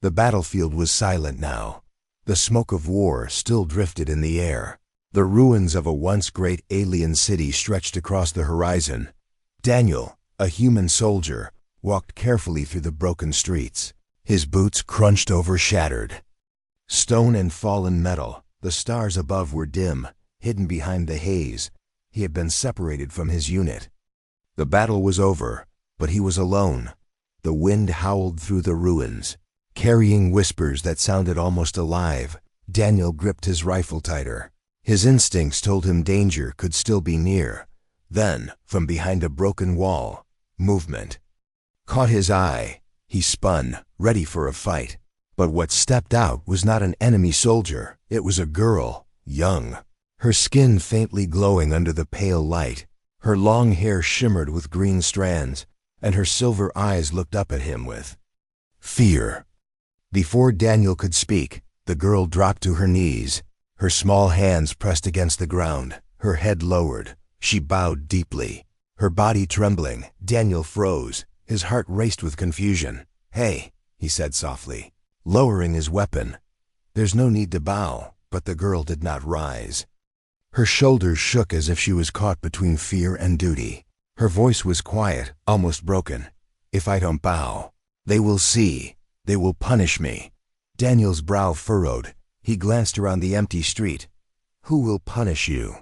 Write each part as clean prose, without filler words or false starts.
The battlefield was silent now. The smoke of war still drifted in the air. The ruins of a once great alien city stretched across the horizon. Daniel, a human soldier, walked carefully through the broken streets. His boots crunched over shattered stone and fallen metal. The stars above were dim, hidden behind the haze. He had been separated from his unit. The battle was over, but he was alone. The wind howled through the ruins, carrying whispers that sounded almost alive. Daniel gripped his rifle tighter. His instincts told him danger could still be near. Then, from behind a broken wall, movement caught his eye. He spun, ready for a fight. But what stepped out was not an enemy soldier. It was a girl, young, her skin faintly glowing under the pale light. Her long hair shimmered with green strands, and her silver eyes looked up at him with fear. Before Daniel could speak, the girl dropped to her knees. Her small hands pressed against the ground, her head lowered. She bowed deeply, her body trembling. Daniel froze. His heart raced with confusion. "Hey," he said softly, lowering his weapon. "There's no need to bow." But the girl did not rise. Her shoulders shook as if she was caught between fear and duty. Her voice was quiet, almost broken. "If I don't bow, they will see. They will punish me." Daniel's brow furrowed. He glanced around the empty street. "Who will punish you?"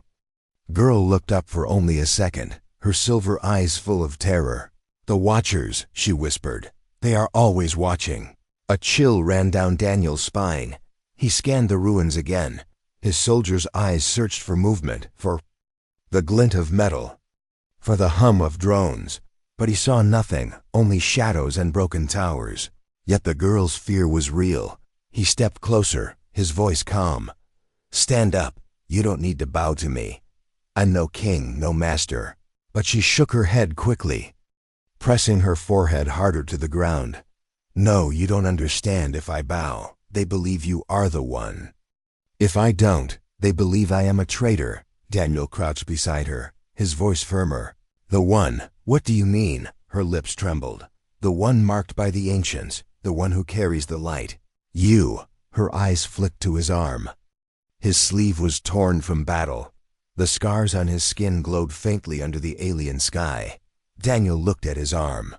Girl looked up for only a second, her silver eyes full of terror. "The Watchers," she whispered. "They are always watching." A chill ran down Daniel's spine. He scanned the ruins again. His soldier's eyes searched for movement, for the glint of metal, for the hum of drones. But he saw nothing, only shadows and broken towers. Yet the girl's fear was real. He stepped closer, his voice calm. "Stand up. You don't need to bow to me. I'm no king, no master." But she shook her head quickly, pressing her forehead harder to the ground. "No, you don't understand. If I bow, they believe you are the one. If I don't, they believe I am a traitor." Daniel crouched beside her, his voice firmer. "The one? What do you mean?" Her lips trembled. "The one marked by the ancients, the one who carries the light. You." Her eyes flicked to his arm. His sleeve was torn from battle. The scars on his skin glowed faintly under the alien sky. Daniel looked at his arm.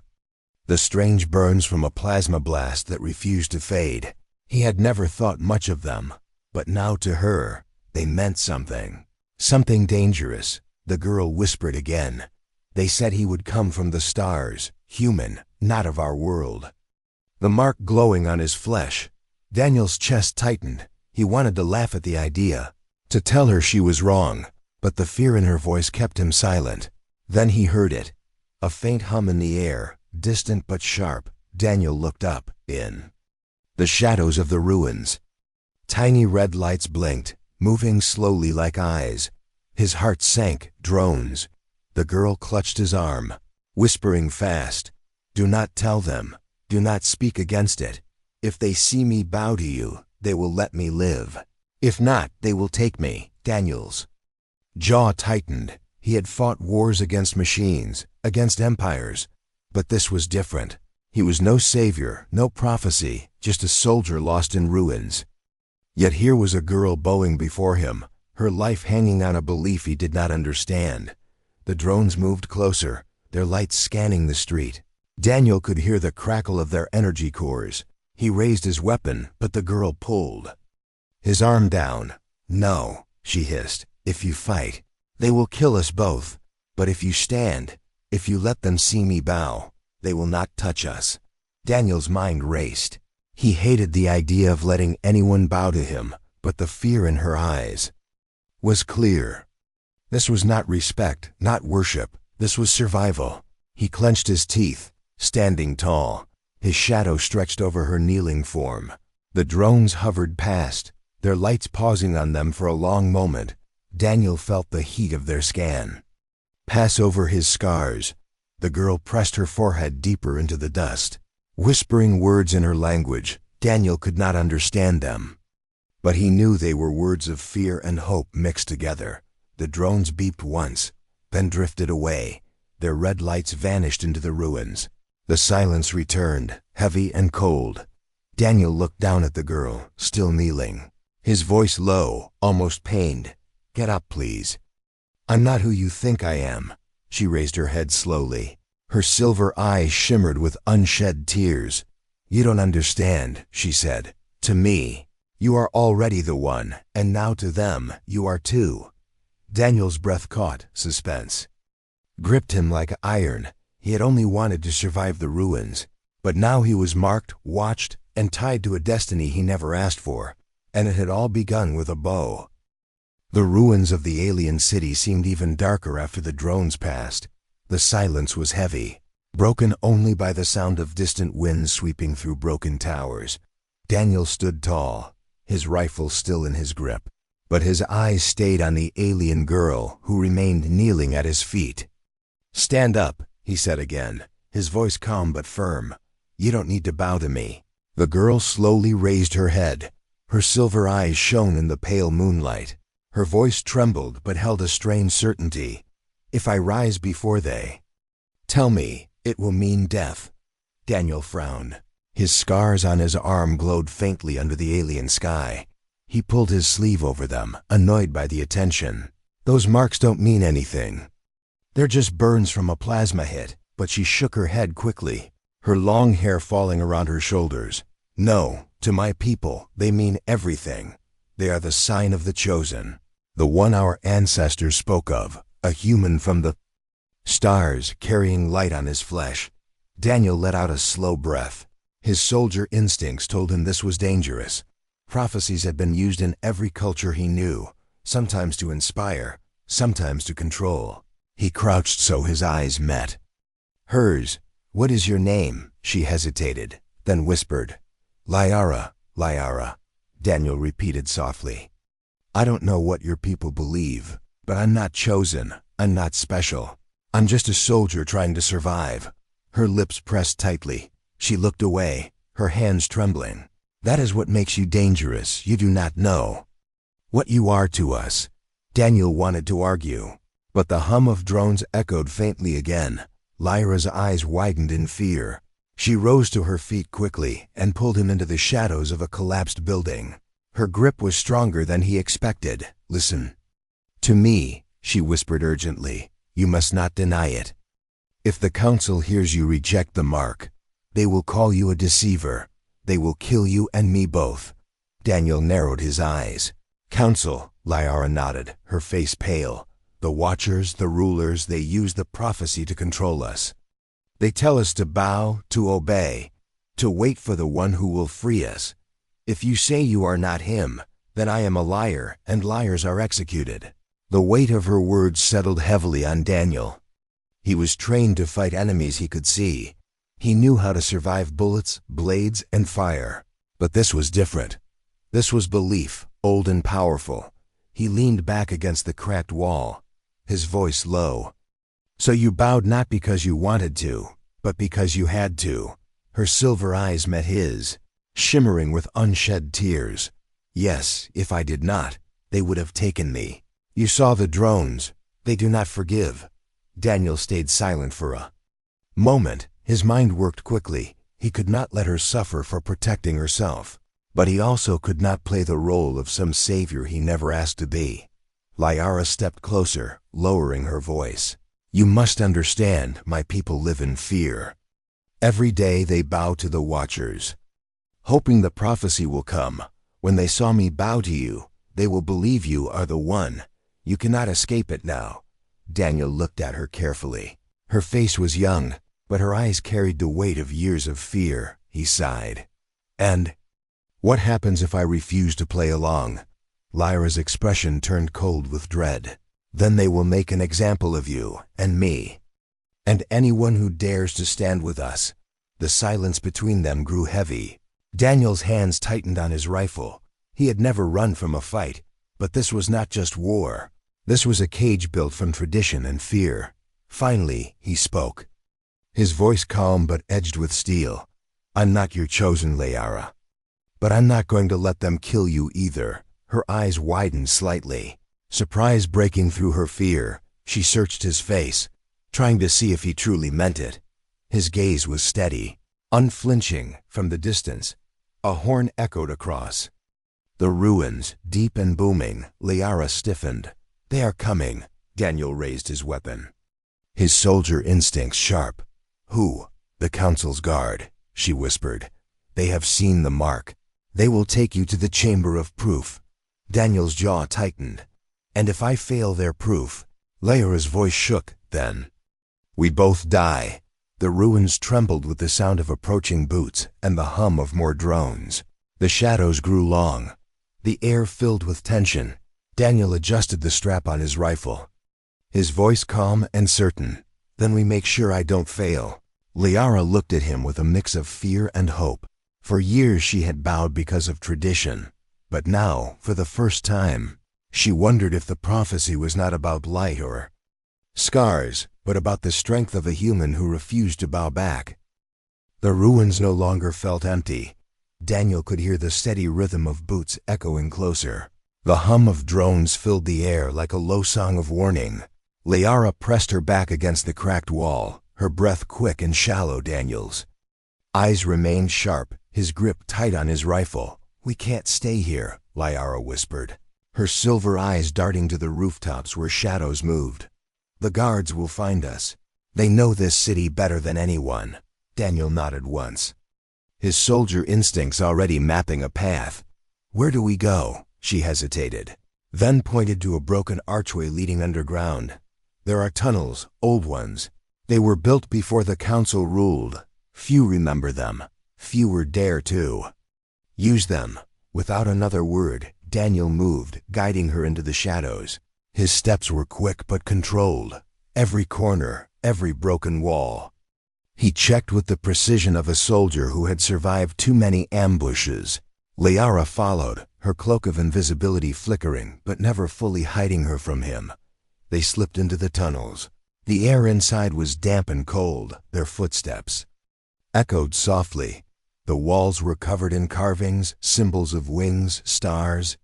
The strange burns from a plasma blast that refused to fade. He had never thought much of them, but now to her, they meant something. Something dangerous. The girl whispered again. "They said he would come from the stars, human, not of our world." The mark glowing on his flesh. Daniel's chest tightened. He wanted to laugh at the idea, to tell her she was wrong, but the fear in her voice kept him silent. Then he heard it, a faint hum in the air, distant but sharp. Daniel looked up. In the shadows of the ruins, tiny red lights blinked, moving slowly like eyes. His heart sank. Drones. The girl clutched his arm, whispering fast, "Do not tell them. Do not speak against it. If they see me bow to you, they will let me live. If not, they will take me." Daniel's jaw tightened. He had fought wars against machines, against empires. But this was different. He was no savior, no prophecy, just a soldier lost in ruins. Yet here was a girl bowing before him, her life hanging on a belief he did not understand. The drones moved closer, their lights scanning the street. Daniel could hear the crackle of their energy cores. He raised his weapon, but the girl pulled his arm down. "No," she hissed. "If you fight, they will kill us both. But if you stand, if you let them see me bow, they will not touch us." Daniel's mind raced. He hated the idea of letting anyone bow to him, but the fear in her eyes was clear. This was not respect, not worship. This was survival. He clenched his teeth, standing tall. His shadow stretched over her kneeling form. The drones hovered past, their lights pausing on them for a long moment. Daniel felt the heat of their scan pass over his scars. The girl pressed her forehead deeper into the dust, whispering words in her language. Daniel could not understand them, but he knew they were words of fear and hope mixed together. The drones beeped once, then drifted away. Their red lights vanished into the ruins. The silence returned, heavy and cold. Daniel looked down at the girl, still kneeling. His voice low, almost pained. "Get up, please." "I'm not who you think I am." She raised her head slowly. Her silver eyes shimmered with unshed tears. "You don't understand," she said. "To me, you are already the one, and now to them, you are too." Daniel's breath caught, suspense gripped him like iron. He had only wanted to survive the ruins, but now he was marked, watched, and tied to a destiny he never asked for, and it had all begun with a bow. The ruins of the alien city seemed even darker after the drones passed. The silence was heavy, broken only by the sound of distant winds sweeping through broken towers. Daniel stood tall, his rifle still in his grip, but his eyes stayed on the alien girl who remained kneeling at his feet. "Stand up," he said again, his voice calm but firm. "You don't need to bow to me." The girl slowly raised her head. Her silver eyes shone in the pale moonlight. Her voice trembled but held a strange certainty. "If I rise before they tell me, it will mean death." Daniel frowned. His scars on his arm glowed faintly under the alien sky. He pulled his sleeve over them, annoyed by the attention. "Those marks don't mean anything. They're just burns from a plasma hit." But she shook her head quickly, her long hair falling around her shoulders. "No, to my people, they mean everything. They are the sign of the chosen, the one our ancestors spoke of, a human from the stars carrying light on his flesh." Daniel let out a slow breath. His soldier instincts told him this was dangerous. Prophecies had been used in every culture he knew, sometimes to inspire, sometimes to control. He crouched so his eyes met hers. "What is your name?" She hesitated, then whispered. "Lyara, Lyara," Daniel repeated softly. "I don't know what your people believe, but I'm not chosen. I'm not special. I'm just a soldier trying to survive." Her lips pressed tightly. She looked away, her hands trembling. "That is what makes you dangerous. You do not know what you are to us." Daniel wanted to argue, but the hum of drones echoed faintly again. Lyra's eyes widened in fear. She rose to her feet quickly and pulled him into the shadows of a collapsed building. Her grip was stronger than he expected. "Listen to me," she whispered urgently. "You must not deny it. If the council hears you reject the mark, they will call you a deceiver. They will kill you and me both." Daniel narrowed his eyes. "Council," Lyra nodded, her face pale. "The Watchers, the rulers, they use the prophecy to control us. They tell us to bow, to obey, to wait for the one who will free us. If you say you are not him, then I am a liar, and liars are executed." The weight of her words settled heavily on Daniel. He was trained to fight enemies he could see. He knew how to survive bullets, blades, and fire. But this was different. This was belief, old and powerful. He leaned back against the cracked wall, his voice low. "So you bowed not because you wanted to, but because you had to." Her silver eyes met his, shimmering with unshed tears. "Yes, if I did not, they would have taken me. You saw the drones. They do not forgive." Daniel stayed silent for a moment. His mind worked quickly. He could not let her suffer for protecting herself, but he also could not play the role of some savior he never asked to be. Lyra stepped closer, lowering her voice. "You must understand, my people live in fear. Every day they bow to the Watchers, hoping the prophecy will come. When they saw me bow to you, they will believe you are the one. You cannot escape it now." Daniel looked at her carefully. Her face was young, but her eyes carried the weight of years of fear. He sighed. "And what happens if I refuse to play along?" Lyra's expression turned cold with dread. "Then they will make an example of you and me, and anyone who dares to stand with us." The silence between them grew heavy. Daniel's hands tightened on his rifle. He had never run from a fight, but this was not just war. This was a cage built from tradition and fear. Finally, he spoke, his voice calm but edged with steel. "I'm not your chosen, Lyra, but I'm not going to let them kill you either." Her eyes widened slightly, surprise breaking through her fear. She searched his face, trying to see if he truly meant it. His gaze was steady, unflinching from the distance. A horn echoed across the ruins, deep and booming. Liara stiffened. They are coming. Daniel raised his weapon, his soldier instincts sharp. Who? The council's guard, she whispered. They have seen the mark. They will take you to the chamber of proof. Daniel's jaw tightened. And if I fail their proof? Liara's voice shook. Then we both die. The ruins trembled with the sound of approaching boots and the hum of more drones. The shadows grew long. The air filled with tension. Daniel adjusted the strap on his rifle, his voice calm and certain. Then we make sure I don't fail. Liara looked at him with a mix of fear and hope. For years she had bowed because of tradition. But now, for the first time, she wondered if the prophecy was not about light or scars, but about the strength of a human who refused to bow back. The ruins no longer felt empty. Daniel could hear the steady rhythm of boots echoing closer. The hum of drones filled the air like a low song of warning. Liara pressed her back against the cracked wall, her breath quick and shallow. Daniel's eyes remained sharp, his grip tight on his rifle. We can't stay here, Liara whispered, her silver eyes darting to the rooftops where shadows moved. The guards will find us. They know this city better than anyone. Daniel nodded once, his soldier instincts already mapping a path. Where do we go? She hesitated, then pointed to a broken archway leading underground. There are tunnels, old ones. They were built before the council ruled. Few remember them. Fewer dare to use them. Without another word, Daniel moved, guiding her into the shadows. His steps were quick but controlled. Every corner, every broken wall. He checked with the precision of a soldier who had survived too many ambushes. Liara followed, her cloak of invisibility flickering but never fully hiding her from him. They slipped into the tunnels. The air inside was damp and cold. Their footsteps echoed softly. The walls were covered in carvings, symbols of wings, stars,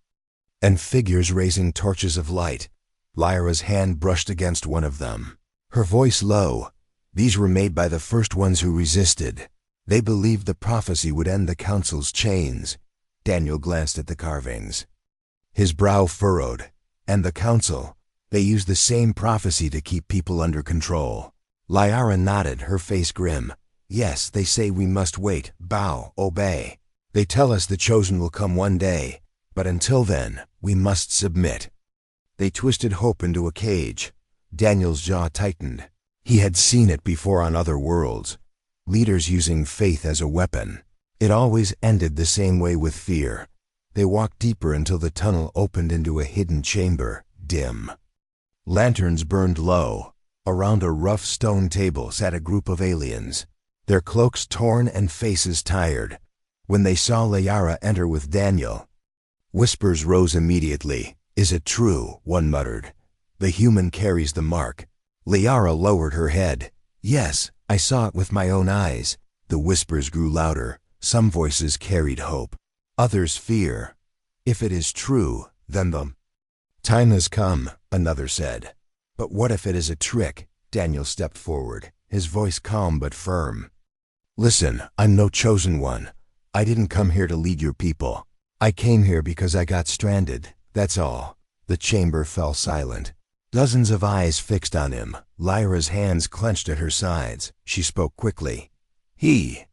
and figures raising torches of light. Liara's hand brushed against one of them, her voice low. These were made by the first ones who resisted. They believed the prophecy would end the council's chains. Daniel glanced at the carvings, his brow furrowed. And the council? They used the same prophecy to keep people under control. Liara nodded, her face grim. Yes, they say we must wait, bow, obey. They tell us the chosen will come one day, but until then, we must submit. They twisted hope into a cage. Daniel's jaw tightened. He had seen it before on other worlds. Leaders using faith as a weapon. It always ended the same way, with fear. They walked deeper until the tunnel opened into a hidden chamber, dim. Lanterns burned low. Around a rough stone table sat a group of aliens, their cloaks torn and faces tired. When they saw Liara enter with Daniel, whispers rose immediately. Is it true? One muttered. The human carries the mark. Liara lowered her head. Yes, I saw it with my own eyes. The whispers grew louder. Some voices carried hope, others fear. If it is true, then the time has come, another said. But what if it is a trick? Daniel stepped forward, his voice calm but firm. Listen, I'm no chosen one. I didn't come here to lead your people. I came here because I got stranded, that's all. The chamber fell silent. Dozens of eyes fixed on him. Lyra's hands clenched at her sides. She spoke quickly. He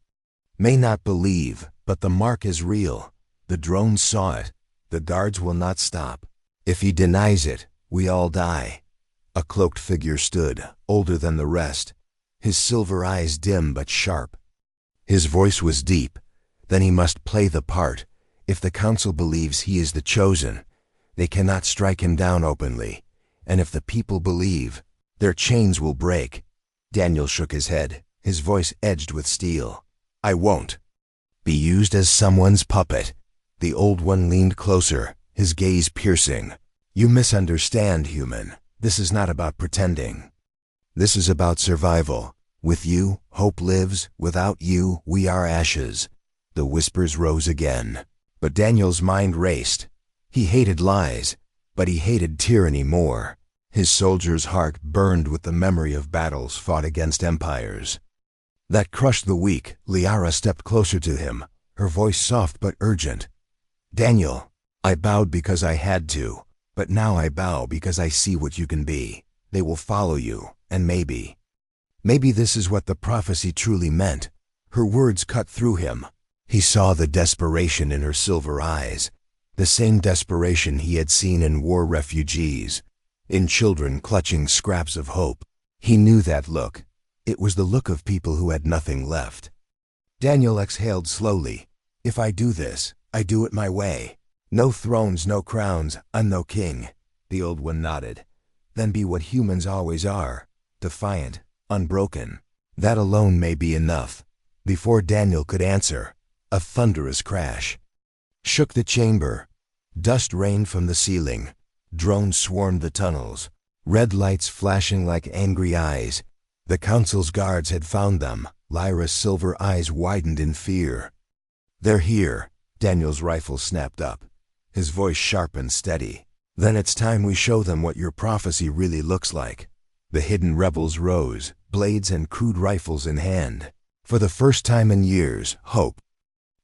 may not believe, but the mark is real. The drones saw it. The guards will not stop. If he denies it, we all die. A cloaked figure stood, older than the rest, his silver eyes dim but sharp. His voice was deep. Then he must play the part. If the council believes he is the chosen, they cannot strike him down openly. And if the people believe, their chains will break. Daniel shook his head, his voice edged with steel. I won't be used as someone's puppet. The old one leaned closer, his gaze piercing. You misunderstand, human. This is not about pretending. This is about survival. With you, hope lives. Without you, we are ashes. The whispers rose again. But Daniel's mind raced. He hated lies, but he hated tyranny more. His soldier's heart burned with the memory of battles fought against empires that crushed the weak. Liara stepped closer to him, her voice soft but urgent. "Daniel, I bowed because I had to, but now I bow because I see what you can be. They will follow you, and maybe this is what the prophecy truly meant." Her words cut through him. He saw the desperation in her silver eyes, the same desperation he had seen in war refugees, in children clutching scraps of hope. He knew that look. It was the look of people who had nothing left. Daniel exhaled slowly. "If I do this, I do it my way. No thrones, no crowns, I'm no king." The old one nodded. "Then be what humans always are, defiant, unbroken. That alone may be enough." Before Daniel could answer, a thunderous crash shook the chamber. Dust rained from the ceiling. Drones swarmed the tunnels, red lights flashing like angry eyes. The council's guards had found them. Lyra's silver eyes widened in fear. "They're here." Daniel's rifle snapped up, his voice sharp and steady. "Then it's time we show them what your prophecy really looks like." The hidden rebels rose, blades and crude rifles in hand. For the first time in years, hope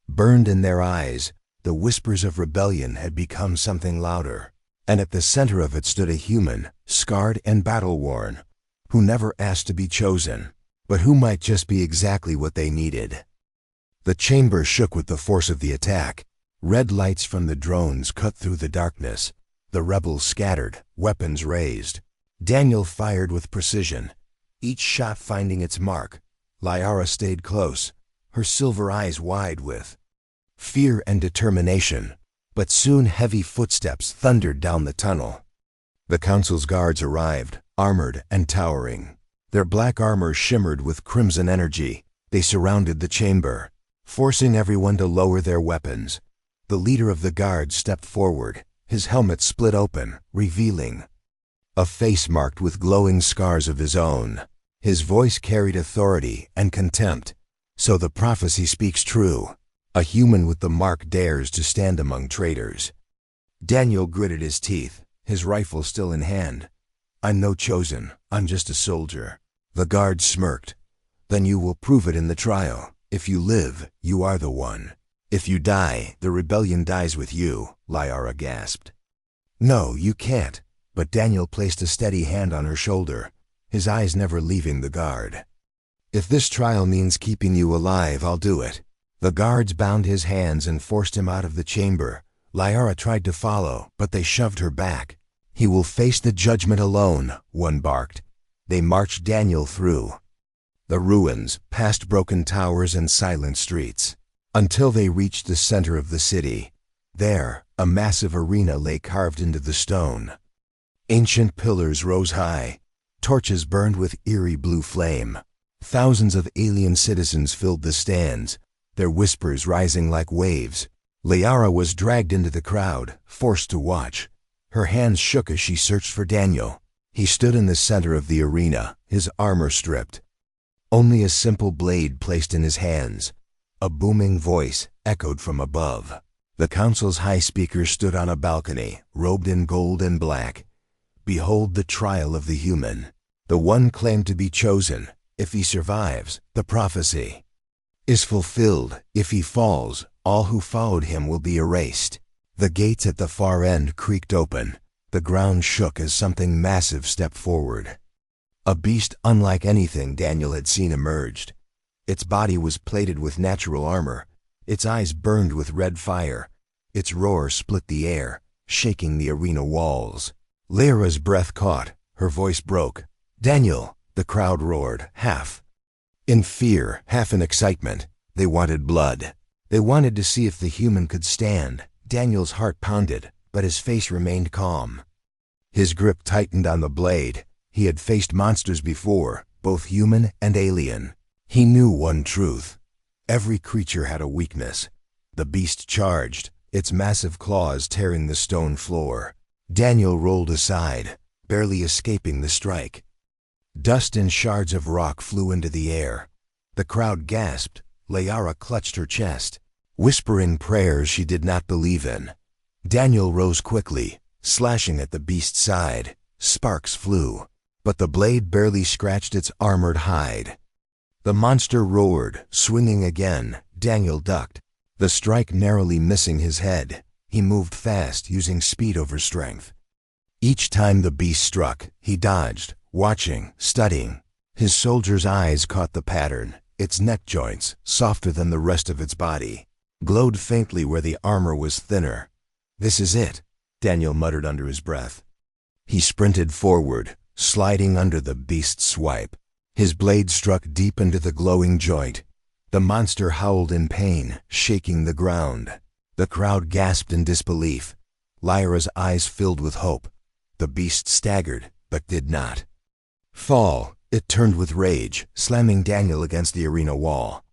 burned in their eyes. The whispers of rebellion had become something louder, and at the center of it stood a human, scarred and battle-worn, who never asked to be chosen, but who might just be exactly what they needed. The chamber shook with the force of the attack. Red lights from the drones cut through the darkness. The rebels scattered, weapons raised. Daniel fired with precision, each shot finding its mark. Lyra stayed close, her silver eyes wide with fear and determination. But soon heavy footsteps thundered down the tunnel. The council's guards arrived, armored and towering. Their black armor shimmered with crimson energy. They surrounded the chamber, forcing everyone to lower their weapons. The leader of the guards stepped forward, his helmet split open, revealing a face marked with glowing scars of his own. His voice carried authority and contempt. "So the prophecy speaks true. A human with the mark dares to stand among traitors." Daniel gritted his teeth, his rifle still in hand. "I'm no chosen, I'm just a soldier." The guard smirked. "Then you will prove it in the trial. If you live, you are the one. If you die, the rebellion dies with you," Lyra gasped. "No, you can't." But Daniel placed a steady hand on her shoulder, his eyes never leaving the guard. "If this trial means keeping you alive, I'll do it." The guards bound his hands and forced him out of the chamber. Lyra tried to follow, but they shoved her back. "He will face the judgment alone," one barked. They marched Daniel through the ruins, past broken towers and silent streets, until they reached the center of the city. There, a massive arena lay carved into the stone. Ancient pillars rose high. Torches burned with eerie blue flame. Thousands of alien citizens filled the stands, their whispers rising like waves. Lyra was dragged into the crowd, forced to watch. Her hands shook as she searched for Daniel. He stood in the center of the arena, his armor stripped. Only a simple blade placed in his hands. A booming voice echoed from above. The council's high speaker stood on a balcony, robed in gold and black. "Behold the trial of the human. The one claimed to be chosen. If he survives, the prophecy is fulfilled. If he falls, all who followed him will be erased." The gates at the far end creaked open. The ground shook as something massive stepped forward. A beast unlike anything Daniel had seen emerged. Its body was plated with natural armor. Its eyes burned with red fire. Its roar split the air, shaking the arena walls. Lyra's breath caught. Her voice broke. "Daniel!" The crowd roared, half in fear, half in excitement. They wanted blood. They wanted to see if the human could stand. Daniel's heart pounded, but his face remained calm. His grip tightened on the blade. He had faced monsters before, both human and alien. He knew one truth. Every creature had a weakness. The beast charged, its massive claws tearing the stone floor. Daniel rolled aside, barely escaping the strike. Dust and shards of rock flew into the air. The crowd gasped. Lyra clutched her chest, whispering prayers she did not believe in. Daniel rose quickly, slashing at the beast's side. Sparks flew, but the blade barely scratched its armored hide. The monster roared, swinging again. Daniel ducked. the strike narrowly missing his head. He moved fast, using speed over strength. Each time the beast struck, he dodged, watching, studying. His soldier's eyes caught the pattern. Its neck joints, softer than the rest of its body, glowed faintly where the armor was thinner. "This is it," Daniel muttered under his breath. He sprinted forward, sliding under the beast's swipe. His blade struck deep into the glowing joint. The monster howled in pain, shaking the ground. The crowd gasped in disbelief. Lyra's eyes filled with hope. The beast staggered, but did not fall. It turned with rage, slamming Daniel against the arena wall.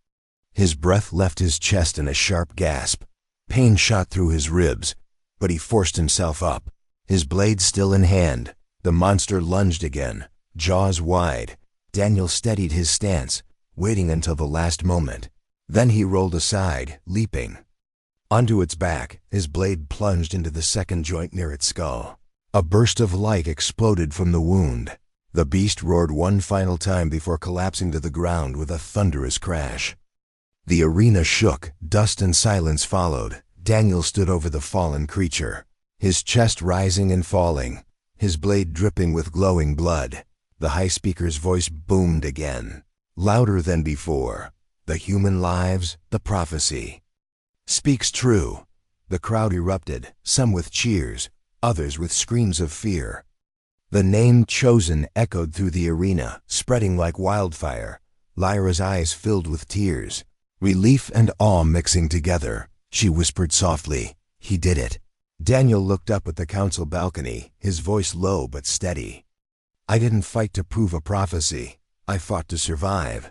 His breath left his chest in a sharp gasp. Pain shot through his ribs, but he forced himself up. His blade still in hand, the monster lunged again, jaws wide. Daniel steadied his stance, waiting until the last moment. Then he rolled aside, leaping. Onto its back, his blade plunged into the second joint near its skull. A burst of light exploded from the wound. The beast roared one final time before collapsing to the ground with a thunderous crash. The arena shook, dust and silence followed. Daniel stood over the fallen creature, his chest rising and falling, his blade dripping with glowing blood. The high speaker's voice boomed again, louder than before. "The human lives, the prophecy speaks true." The crowd erupted, some with cheers, others with screams of fear. The name chosen echoed through the arena, spreading like wildfire. Lyra's eyes filled with tears, relief and awe mixing together. She whispered softly, "He did it." Daniel looked up at the council balcony, his voice low but steady. "I didn't fight to prove a prophecy. I fought to survive."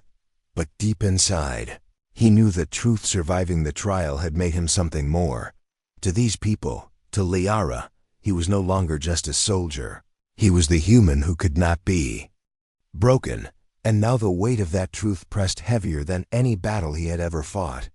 But deep inside, he knew that truth surviving the trial had made him something more. To these people, to Liara, he was no longer just a soldier. He was the human who could not be broken, and now the weight of that truth pressed heavier than any battle he had ever fought.